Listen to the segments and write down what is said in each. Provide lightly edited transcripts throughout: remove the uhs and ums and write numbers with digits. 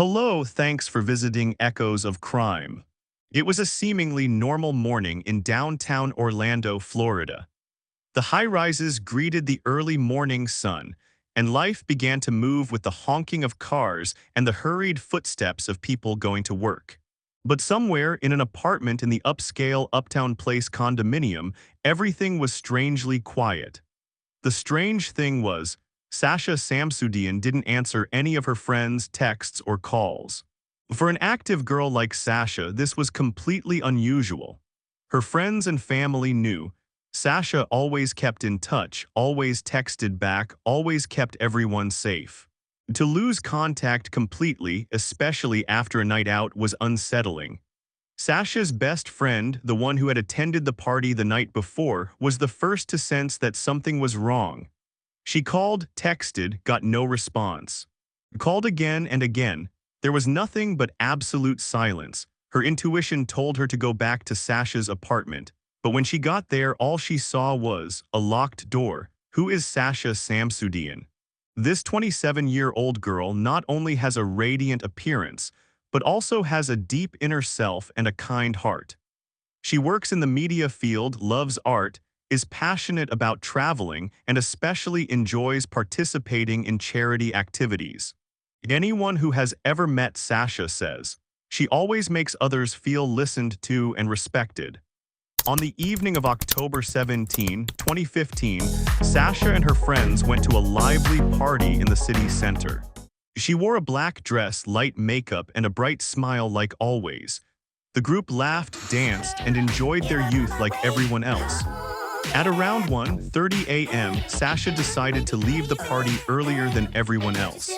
Hello, thanks for visiting Echoes of Crime. It was a seemingly normal morning in downtown Orlando, Florida. The high-rises greeted the early morning sun, and life began to move with the honking of cars and the hurried footsteps of people going to work. But somewhere in an apartment in the upscale Uptown Place condominium, everything was strangely quiet. The strange thing was, Sasha Samsudean didn't answer any of her friends' texts or calls. For an active girl like Sasha, this was completely unusual. Her friends and family knew. Sasha always kept in touch, always texted back, always kept everyone safe. To lose contact completely, especially after a night out, was unsettling. Sasha's best friend, the one who had attended the party the night before, was the first to sense that something was wrong. She called, texted, got no response. Called again and again. There was nothing but absolute silence. Her intuition told her to go back to Sasha's apartment. But when she got there, all she saw was a locked door. Who is Sasha Samsudean? This 27-year-old girl not only has a radiant appearance, but also has a deep inner self and a kind heart. She works in the media field, loves art, is passionate about traveling, and especially enjoys participating in charity activities. Anyone who has ever met Sasha says, she always makes others feel listened to and respected. On the evening of October 17, 2015, Sasha and her friends went to a lively party in the city center. She wore a black dress, light makeup, and a bright smile like always. The group laughed, danced, and enjoyed their youth like everyone else. At around 1:30 a.m., Sasha decided to leave the party earlier than everyone else.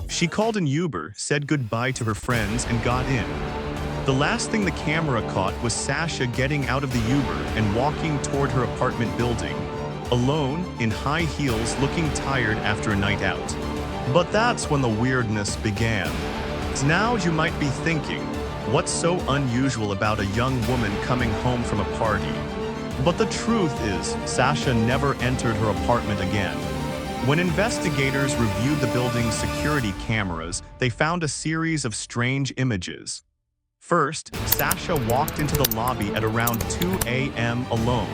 She called an Uber, said goodbye to her friends, and got in. The last thing the camera caught was Sasha getting out of the Uber and walking toward her apartment building, alone, in high heels, looking tired after a night out. But that's when the weirdness began. Now you might be thinking, what's so unusual about a young woman coming home from a party? But the truth is, Sasha never entered her apartment again. When investigators reviewed the building's security cameras, they found a series of strange images. First, Sasha walked into the lobby at around 2 a.m. alone.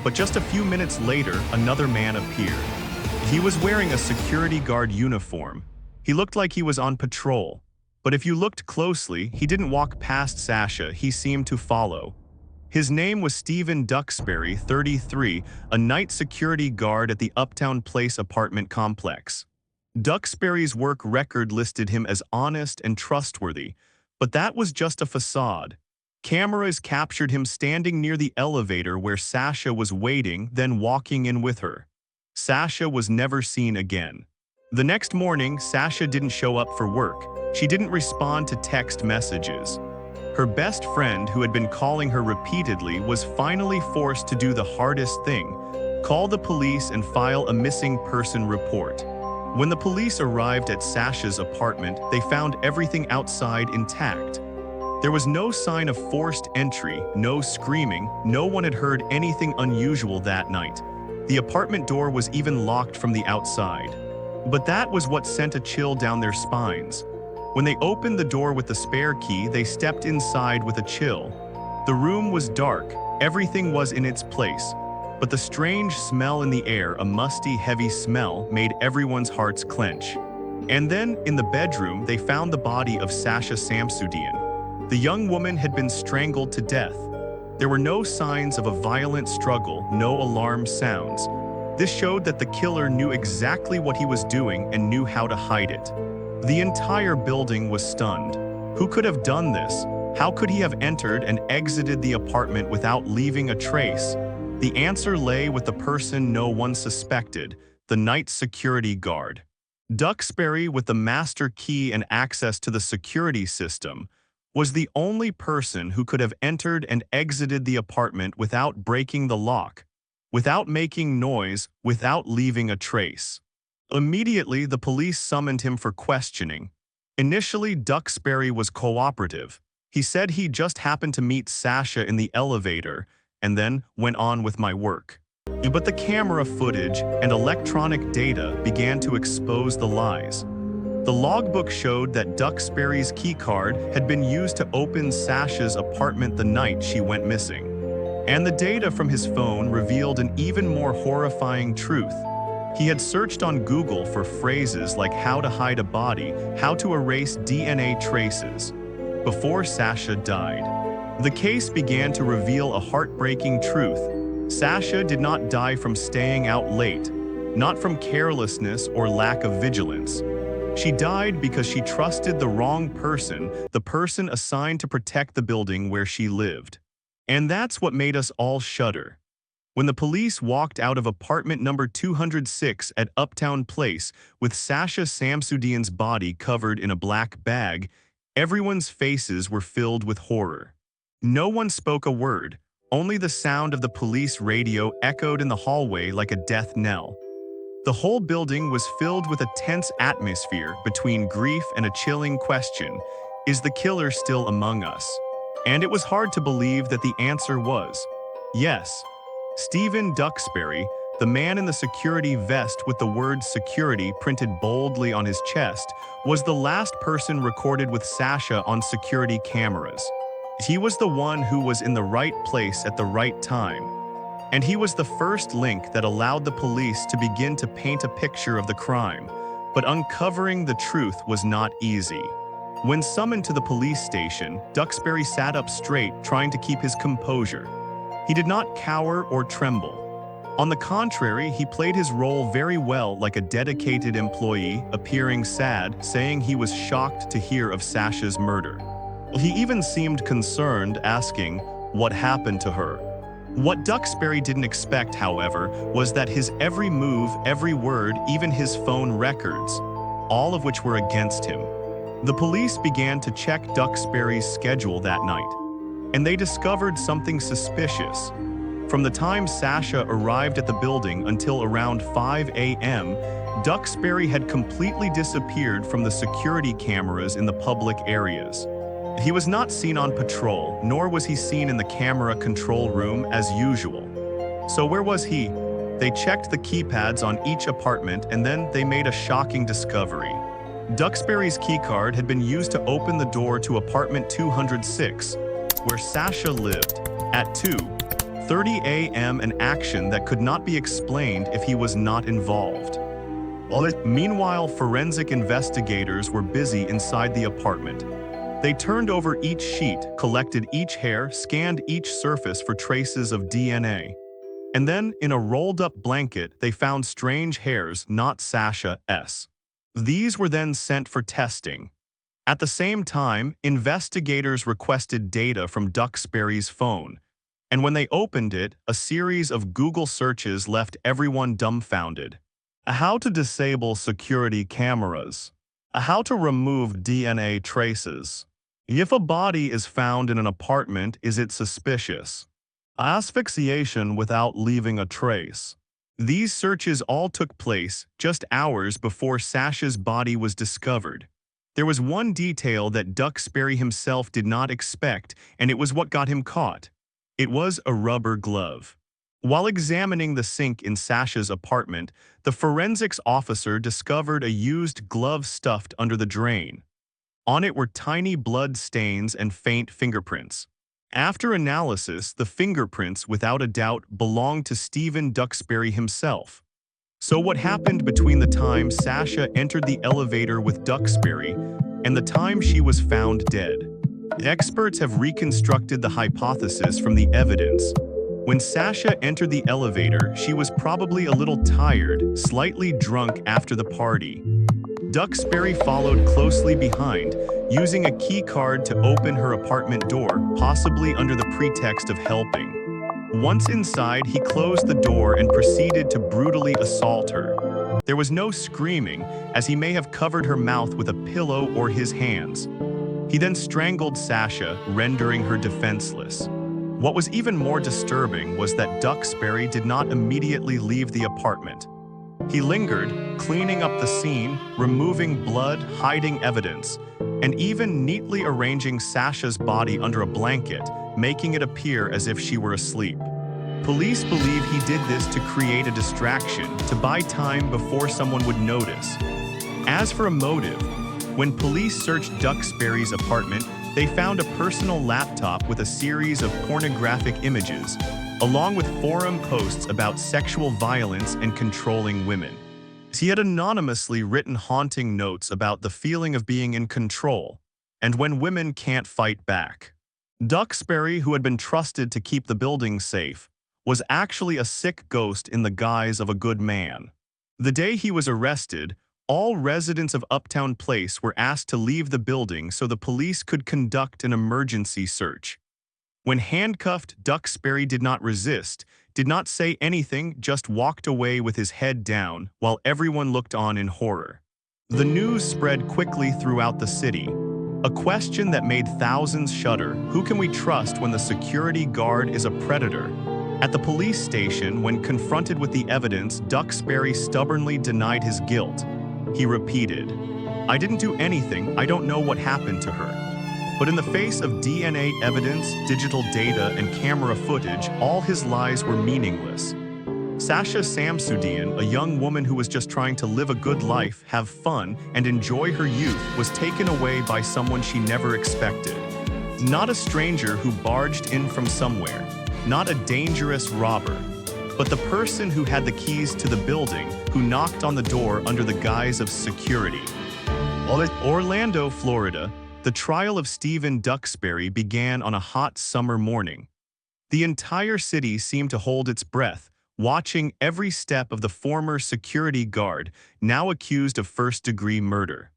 But just a few minutes later, another man appeared. He was wearing a security guard uniform. He looked like he was on patrol. But if you looked closely, he didn't walk past Sasha, he seemed to follow. His name was Stephen Duxbury, 33, a night security guard at the Uptown Place apartment complex. Duxbury's work record listed him as honest and trustworthy, but that was just a facade. Cameras captured him standing near the elevator where Sasha was waiting, then walking in with her. Sasha was never seen again. The next morning, Sasha didn't show up for work. She didn't respond to text messages. Her best friend, who had been calling her repeatedly, was finally forced to do the hardest thing: call the police and file a missing person report. When the police arrived at Sasha's apartment, they found everything outside intact. There was no sign of forced entry, no screaming, no one had heard anything unusual that night. The apartment door was even locked from the outside. But that was what sent a chill down their spines. When they opened the door with the spare key, they stepped inside with a chill. The room was dark, everything was in its place, but the strange smell in the air, a musty, heavy smell, made everyone's hearts clench. And then, in the bedroom, they found the body of Sasha Samsudean. The young woman had been strangled to death. There were no signs of a violent struggle, no alarm sounds. This showed that the killer knew exactly what he was doing and knew how to hide it. The entire building was stunned. Who could have done this? How could he have entered and exited the apartment without leaving a trace? The answer lay with the person no one suspected, the night security guard. Duxbury, with the master key and access to the security system, was the only person who could have entered and exited the apartment without breaking the lock, without making noise, without leaving a trace. Immediately, the police summoned him for questioning. Initially, Duxbury was cooperative. He said he just happened to meet Sasha in the elevator and then went on with my work. But the camera footage and electronic data began to expose the lies. The logbook showed that Duxbury's keycard had been used to open Sasha's apartment the night she went missing. And the data from his phone revealed an even more horrifying truth. He had searched on Google for phrases like how to hide a body, how to erase DNA traces, before Sasha died. The case began to reveal a heartbreaking truth. Sasha did not die from staying out late, not from carelessness or lack of vigilance. She died because she trusted the wrong person, the person assigned to protect the building where she lived. And that's what made us all shudder. When the police walked out of apartment number 206 at Uptown Place with Sasha Samsudean's body covered in a black bag, everyone's faces were filled with horror. No one spoke a word. Only the sound of the police radio echoed in the hallway like a death knell. The whole building was filled with a tense atmosphere between grief and a chilling question: is the killer still among us? And it was hard to believe that the answer was yes. Stephen Duxbury, the man in the security vest with the word security printed boldly on his chest, was the last person recorded with Sasha on security cameras. He was the one who was in the right place at the right time. And he was the first link that allowed the police to begin to paint a picture of the crime. But uncovering the truth was not easy. When summoned to the police station, Duxbury sat up straight, trying to keep his composure. He did not cower or tremble. On the contrary, he played his role very well, like a dedicated employee, appearing sad, saying he was shocked to hear of Sasha's murder. He even seemed concerned, asking, "What happened to her?" What Duxbury didn't expect, however, was that his every move, every word, even his phone records, all of which were against him. The police began to check Duxbury's schedule that night, and they discovered something suspicious. From the time Sasha arrived at the building until around 5 a.m., Duxbury had completely disappeared from the security cameras in the public areas. He was not seen on patrol, nor was he seen in the camera control room as usual. So where was he? They checked the keypads on each apartment, and then they made a shocking discovery. Duxbury's keycard had been used to open the door to apartment 206, where Sasha lived, at 2:30 a.m., an action that could not be explained if he was not involved. Meanwhile, forensic investigators were busy inside the apartment. They turned over each sheet, collected each hair, scanned each surface for traces of DNA. And then, in a rolled-up blanket, they found strange hairs, not Sasha's. These were then sent for testing. At the same time, investigators requested data from Duxbury's phone, and when they opened it, a series of Google searches left everyone dumbfounded. How to disable security cameras. How to remove DNA traces. If a body is found in an apartment, is it suspicious? Asphyxiation without leaving a trace. These searches all took place just hours before Sasha's body was discovered. There was one detail that Duxbury himself did not expect, and it was what got him caught. It was a rubber glove. While examining the sink in Sasha's apartment, the forensics officer discovered a used glove stuffed under the drain. On it were tiny blood stains and faint fingerprints. After analysis, the fingerprints, without a doubt, belonged to Stephen Duxbury himself. So what happened between the time Sasha entered the elevator with Duxbury and the time she was found dead? Experts have reconstructed the hypothesis from the evidence. When Sasha entered the elevator, she was probably a little tired, slightly drunk after the party. Duxbury followed closely behind, using a key card to open her apartment door, possibly under the pretext of helping. Once inside, he closed the door and proceeded to brutally assault her. There was no screaming, as he may have covered her mouth with a pillow or his hands. He then strangled Sasha, rendering her defenseless. What was even more disturbing was that Duxbury did not immediately leave the apartment. He lingered, cleaning up the scene, removing blood, hiding evidence, and even neatly arranging Sasha's body under a blanket, making it appear as if she were asleep. Police believe he did this to create a distraction, to buy time before someone would notice. As for a motive, when police searched Duxbury's apartment, they found a personal laptop with a series of pornographic images, along with forum posts about sexual violence and controlling women. He had anonymously written haunting notes about the feeling of being in control, and when women can't fight back. Duxbury, who had been trusted to keep the building safe, was actually a sick ghost in the guise of a good man. The day he was arrested, all residents of Uptown Place were asked to leave the building so the police could conduct an emergency search. When handcuffed, Duxbury did not resist, did not say anything, just walked away with his head down while everyone looked on in horror. The news spread quickly throughout the city. A question that made thousands shudder: who can we trust when the security guard is a predator? At the police station, when confronted with the evidence, Duxbury stubbornly denied his guilt. He repeated, "I didn't do anything, I don't know what happened to her." But in the face of DNA evidence, digital data, and camera footage, all his lies were meaningless. Sasha Samsudean, a young woman who was just trying to live a good life, have fun, and enjoy her youth, was taken away by someone she never expected. Not a stranger who barged in from somewhere, not a dangerous robber, but the person who had the keys to the building, who knocked on the door under the guise of security. Orlando, Florida, the trial of Stephen Duxbury began on a hot summer morning. The entire city seemed to hold its breath, watching every step of the former security guard, now accused of first-degree murder.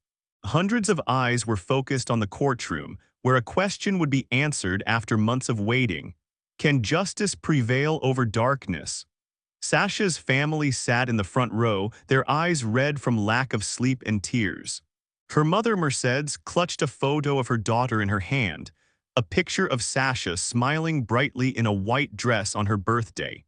Hundreds of eyes were focused on the courtroom, where a question would be answered after months of waiting. Can justice prevail over darkness? Sasha's family sat in the front row, their eyes red from lack of sleep and tears. Her mother, Mercedes, clutched a photo of her daughter in her hand, a picture of Sasha smiling brightly in a white dress on her birthday.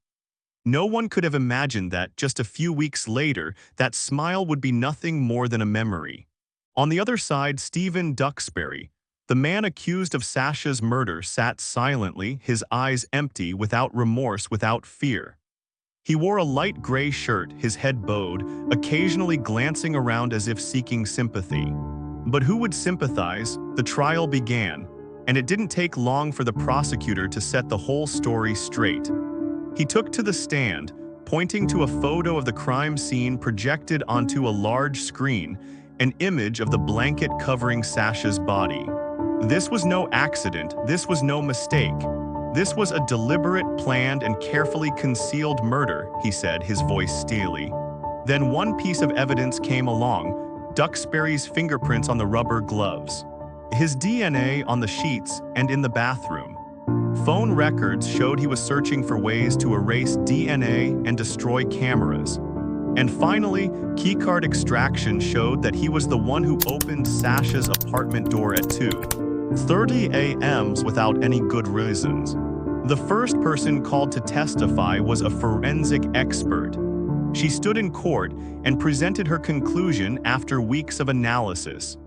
No one could have imagined that, just a few weeks later, that smile would be nothing more than a memory. On the other side, Stephen Duxbury, the man accused of Sasha's murder, sat silently, his eyes empty, without remorse, without fear. He wore a light gray shirt, his head bowed, occasionally glancing around as if seeking sympathy. But who would sympathize? The trial began, and it didn't take long for the prosecutor to set the whole story straight. He took to the stand, pointing to a photo of the crime scene projected onto a large screen, an image of the blanket covering Sasha's body. This was no accident, this was no mistake. This was a deliberate, planned, and carefully concealed murder, he said, his voice steely. Then one piece of evidence came along: Duxbury's fingerprints on the rubber gloves, his DNA on the sheets and in the bathroom. Phone records showed he was searching for ways to erase DNA and destroy cameras. And finally, keycard extraction showed that he was the one who opened Sasha's apartment door at 2:30 a.m. without any good reasons. The first person called to testify was a forensic expert. She stood in court and presented her conclusion after weeks of analysis.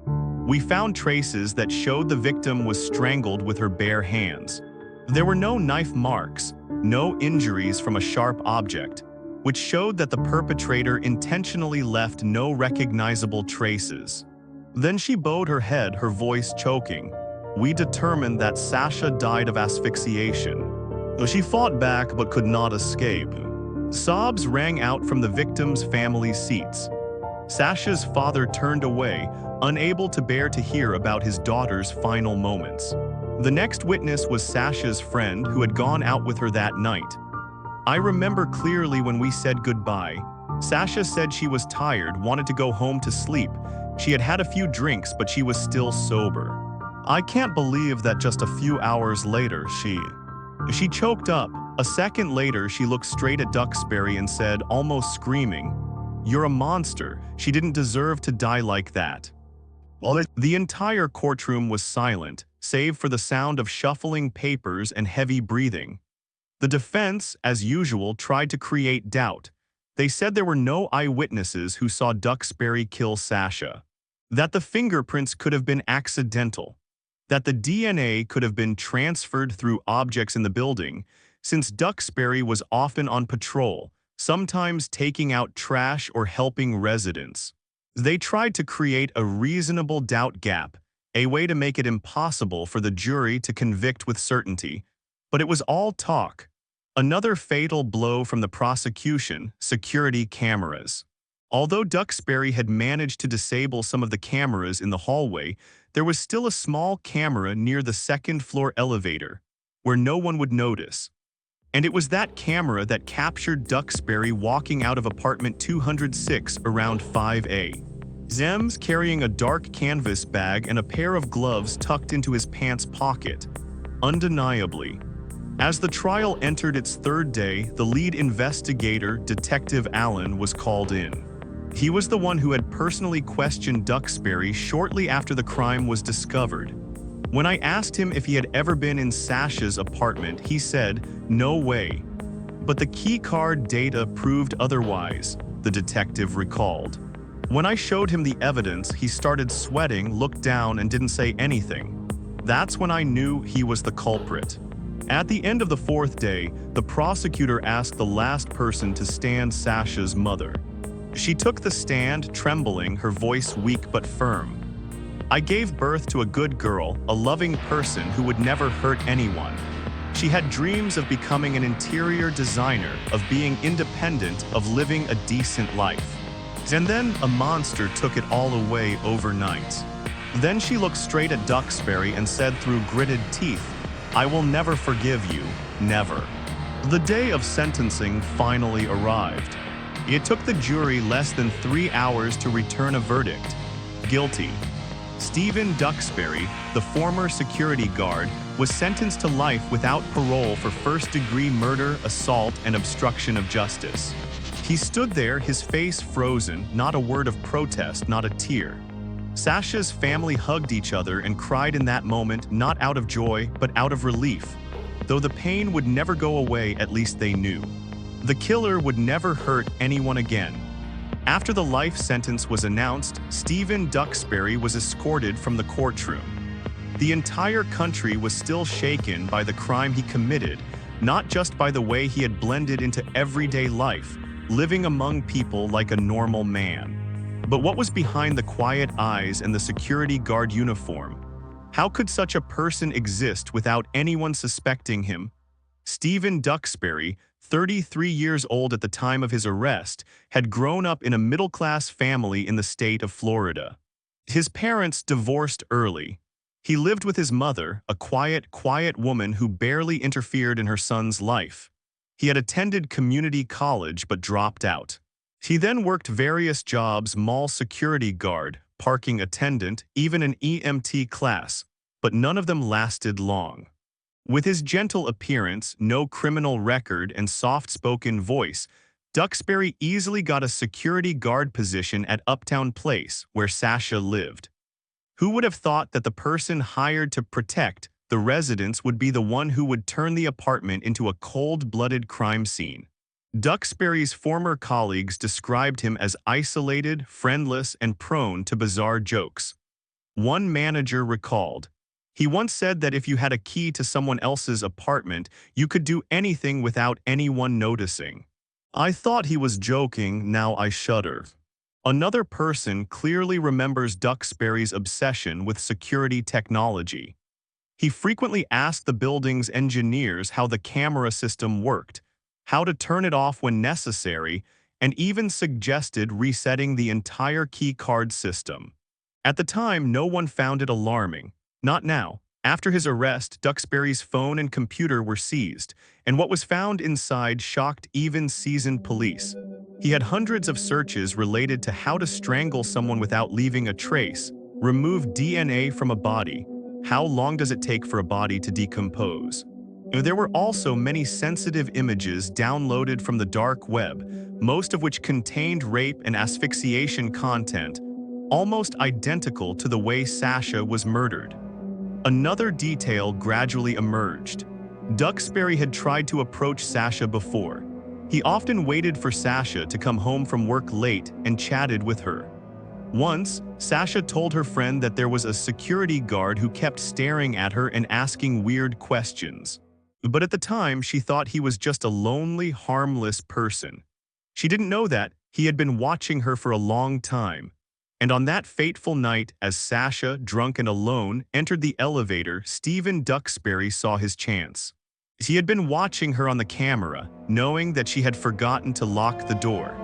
We found traces that showed the victim was strangled with her bare hands. There were no knife marks, no injuries from a sharp object, which showed that the perpetrator intentionally left no recognizable traces. Then she bowed her head, her voice choking. We determined that Sasha died of asphyxiation. She fought back but could not escape. Sobs rang out from the victim's family seats. Sasha's father turned away, unable to bear to hear about his daughter's final moments. The next witness was Sasha's friend who had gone out with her that night. I remember clearly when we said goodbye. Sasha said she was tired, wanted to go home to sleep. She had had a few drinks, but she was still sober. I can't believe that just a few hours later she choked up. A second later, she looked straight at Duxbury and said, almost screaming, "You're a monster. She didn't deserve to die like that." The entire courtroom was silent, save for the sound of shuffling papers and heavy breathing. The defense, as usual, tried to create doubt. They said there were no eyewitnesses who saw Duxbury kill Sasha, that the fingerprints could have been accidental, that the DNA could have been transferred through objects in the building, since Duxbury was often on patrol, sometimes taking out trash or helping residents. They tried to create a reasonable doubt gap, a way to make it impossible for the jury to convict with certainty. But it was all talk. Another fatal blow from the prosecution: security cameras. Although Duxbury had managed to disable some of the cameras in the hallway, there was still a small camera near the second-floor elevator, where no one would notice. And it was that camera that captured Duxbury walking out of apartment 206 around 5 a. Zems carrying a dark canvas bag and a pair of gloves tucked into his pants pocket. Undeniably. As the trial entered its third day, the lead investigator, Detective Allen, was called in. He was the one who had personally questioned Duxbury shortly after the crime was discovered. When I asked him if he had ever been in Sasha's apartment, he said, "No way." But the key card data proved otherwise, the detective recalled. When I showed him the evidence, he started sweating, looked down, and didn't say anything. That's when I knew he was the culprit. At the end of the fourth day, the prosecutor asked the last person to stand, Sasha's mother. She took the stand, trembling, her voice weak but firm. "I gave birth to a good girl, a loving person who would never hurt anyone. She had dreams of becoming an interior designer, of being independent, of living a decent life. And then a monster took it all away overnight." Then she looked straight at Duxbury and said through gritted teeth, "I will never forgive you, never." The day of sentencing finally arrived. It took the jury less than 3 hours to return a verdict: guilty. Stephen Duxbury, the former security guard, was sentenced to life without parole for first-degree murder, assault, and obstruction of justice. He stood there, his face frozen, not a word of protest, not a tear. Sasha's family hugged each other and cried in that moment, not out of joy, but out of relief. Though the pain would never go away, at least they knew. The killer would never hurt anyone again. After the life sentence was announced, Stephen Duxbury was escorted from the courtroom. The entire country was still shaken by the crime he committed, not just by the way he had blended into everyday life, living among people like a normal man. But what was behind the quiet eyes and the security guard uniform? How could such a person exist without anyone suspecting him? Stephen Duxbury, 33 years old at the time of his arrest, had grown up in a middle-class family in the state of Florida. His parents divorced early. He lived with his mother, a quiet woman who barely interfered in her son's life. He had attended community college but dropped out. He then worked various jobs: mall security guard, parking attendant, even an EMT class, but none of them lasted long. With his gentle appearance, no criminal record, and soft-spoken voice, Duxbury easily got a security guard position at Uptown Place, where Sasha lived. Who would have thought that the person hired to protect the residents would be the one who would turn the apartment into a cold-blooded crime scene? Duxbury's former colleagues described him as isolated, friendless, and prone to bizarre jokes. One manager recalled, "He once said that if you had a key to someone else's apartment, you could do anything without anyone noticing. I thought he was joking, now I shudder." Another person clearly remembers Duxbury's obsession with security technology. He frequently asked the building's engineers how the camera system worked, how to turn it off when necessary, and even suggested resetting the entire key card system. At the time, no one found it alarming. Not now. After his arrest, Duxbury's phone and computer were seized, and what was found inside shocked even seasoned police. He had hundreds of searches related to how to strangle someone without leaving a trace, remove DNA from a body, how long does it take for a body to decompose. There were also many sensitive images downloaded from the dark web, most of which contained rape and asphyxiation content, almost identical to the way Sasha was murdered. Another detail gradually emerged. Duxbury had tried to approach Sasha before. He often waited for Sasha to come home from work late and chatted with her. Once, Sasha told her friend that there was a security guard who kept staring at her and asking weird questions. But at the time, she thought he was just a lonely, harmless person. She didn't know that he had been watching her for a long time. And on that fateful night, as Sasha, drunk and alone, entered the elevator, Stephen Duxbury saw his chance. He had been watching her on the camera, knowing that she had forgotten to lock the door.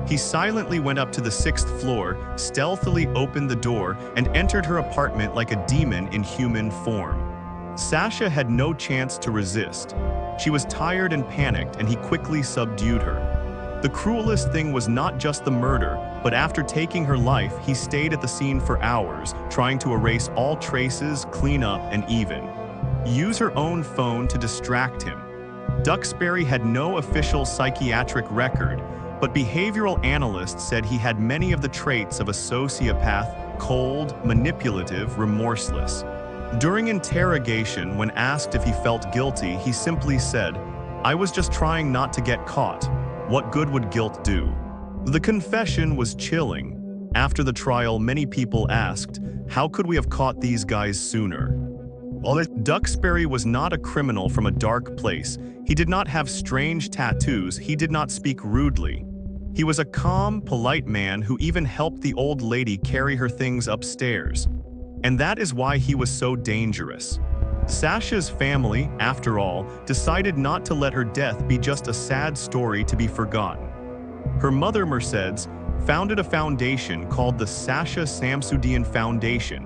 He silently went up to the 6th floor, stealthily opened the door, and entered her apartment like a demon in human form. Sasha had no chance to resist. She was tired and panicked, and he quickly subdued her. The cruelest thing was not just the murder, but after taking her life, he stayed at the scene for hours, trying to erase all traces, clean up, and even use her own phone to distract him. Duxbury had no official psychiatric record, but behavioral analysts said he had many of the traits of a sociopath: cold, manipulative, remorseless. During interrogation, when asked if he felt guilty, he simply said, "I was just trying not to get caught. What good would guilt do?" The confession was chilling. After the trial, many people asked, how could we have caught these guys sooner? While Duxbury was not a criminal from a dark place, he did not have strange tattoos, he did not speak rudely. He was a calm, polite man who even helped the old lady carry her things upstairs. And that is why he was so dangerous. Sasha's family, after all, decided not to let her death be just a sad story to be forgotten. Her mother, Mercedes, founded a foundation called the Sasha Samsudean Foundation,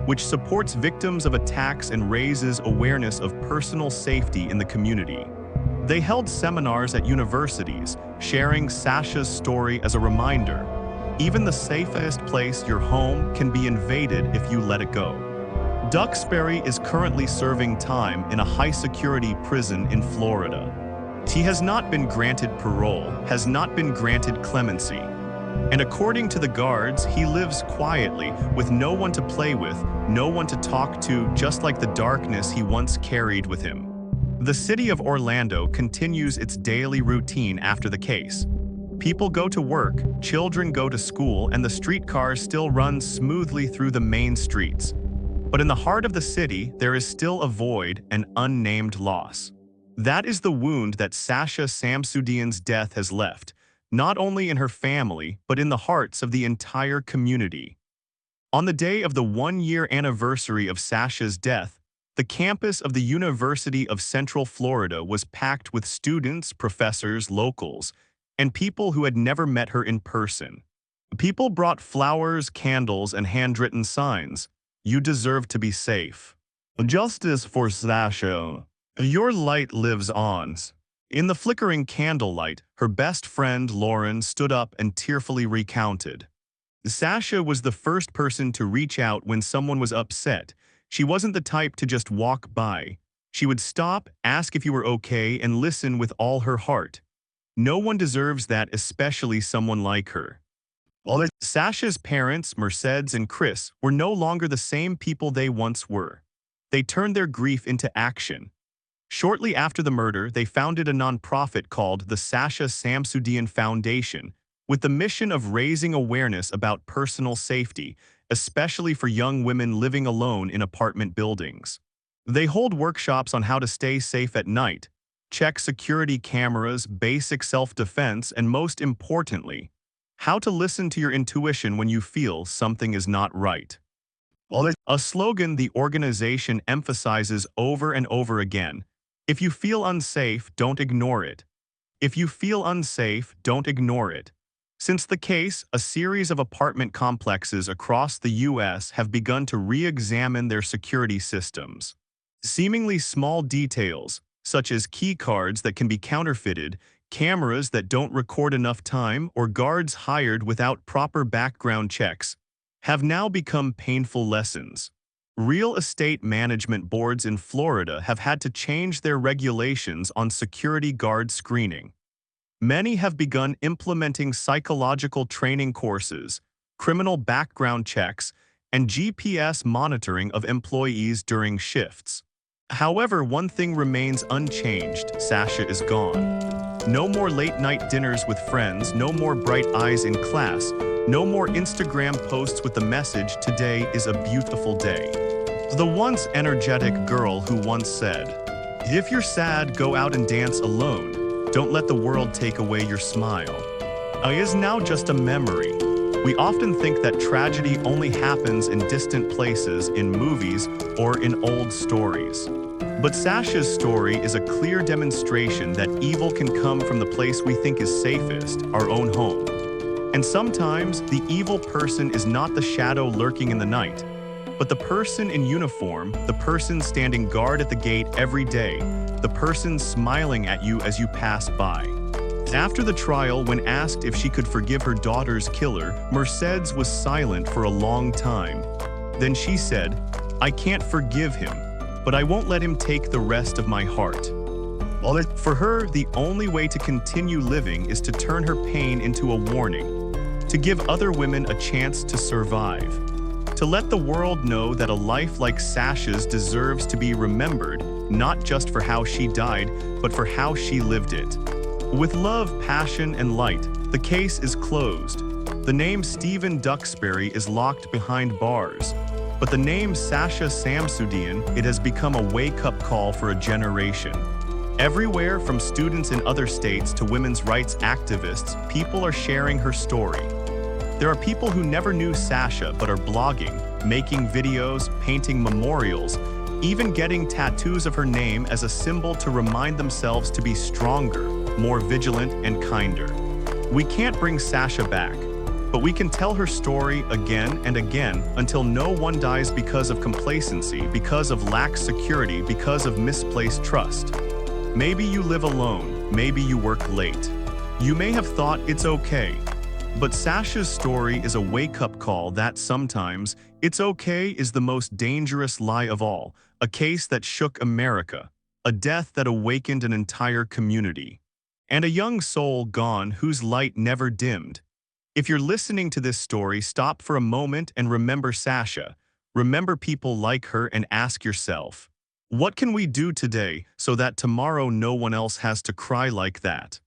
which supports victims of attacks and raises awareness of personal safety in the community. They held seminars at universities, sharing Sasha's story as a reminder. Even the safest place, your home, can be invaded if you let it go. Duxbury is currently serving time in a high-security prison in Florida. He has not been granted parole, has not been granted clemency. And according to the guards, he lives quietly, with no one to play with, no one to talk to, just like the darkness he once carried with him. The city of Orlando continues its daily routine after the case. People go to work, children go to school, and the streetcars still run smoothly through the main streets. But in the heart of the city, there is still a void, an unnamed loss. That is the wound that Sasha Samsudean's death has left, not only in her family, but in the hearts of the entire community. On the day of the 1-year anniversary of Sasha's death, the campus of the University of Central Florida was packed with students, professors, locals, and people who had never met her in person. People brought flowers, candles, and handwritten signs. "You deserve to be safe. Justice for Sasha. Your light lives on." In the flickering candlelight, her best friend, Lauren, stood up and tearfully recounted. Sasha was the first person to reach out when someone was upset. She wasn't the type to just walk by. She would stop, ask if you were okay, and listen with all her heart. No one deserves that, especially someone like her. Sasha's parents, Mercedes and Chris, were no longer the same people they once were. They turned their grief into action. Shortly after the murder, they founded a nonprofit called the Sasha Samsudean Foundation, with the mission of raising awareness about personal safety, especially for young women living alone in apartment buildings. They hold workshops on how to stay safe at night, check security cameras, basic self-defense, and most importantly, how to listen to your intuition when you feel something is not right. A slogan the organization emphasizes over and over again: if you feel unsafe, don't ignore it. If you feel unsafe, don't ignore it. Since the case, a series of apartment complexes across the U.S. have begun to re-examine their security systems. Seemingly small details, such as key cards that can be counterfeited, cameras that don't record enough time, or guards hired without proper background checks, have now become painful lessons. Real estate management boards in Florida have had to change their regulations on security guard screening. Many have begun implementing psychological training courses, criminal background checks, and GPS monitoring of employees during shifts. However, one thing remains unchanged: Sasha is gone. No more late-night dinners with friends, no more bright eyes in class, no more Instagram posts with the message, "Today is a beautiful day." The once energetic girl who once said, "If you're sad, go out and dance alone. Don't let the world take away your smile," is now just a memory. We often think that tragedy only happens in distant places, in movies, or in old stories. But Sasha's story is a clear demonstration that evil can come from the place we think is safest, our own home. And sometimes, the evil person is not the shadow lurking in the night, but the person in uniform, the person standing guard at the gate every day, the person smiling at you as you pass by. After the trial, when asked if she could forgive her daughter's killer, Mercedes was silent for a long time. Then she said, "I can't forgive him, but I won't let him take the rest of my heart." For her, the only way to continue living is to turn her pain into a warning, to give other women a chance to survive, to let the world know that a life like Sasha's deserves to be remembered, not just for how she died, but for how she lived it. With love, passion, and light, the case is closed. The name Stephen Duxbury is locked behind bars, but the name Sasha Samsudean, it has become a wake-up call for a generation. Everywhere from students in other states to women's rights activists, people are sharing her story. There are people who never knew Sasha but are blogging, making videos, painting memorials, even getting tattoos of her name as a symbol to remind themselves to be stronger, more vigilant, and kinder. We can't bring Sasha back, but we can tell her story again and again until no one dies because of complacency, because of lack security, because of misplaced trust. Maybe you live alone, maybe you work late. You may have thought it's okay. But Sasha's story is a wake-up call that sometimes it's okay is the most dangerous lie of all, a case that shook America, a death that awakened an entire community, and a young soul gone whose light never dimmed. If you're listening to this story, stop for a moment and remember Sasha. Remember people like her and ask yourself, what can we do today so that tomorrow no one else has to cry like that?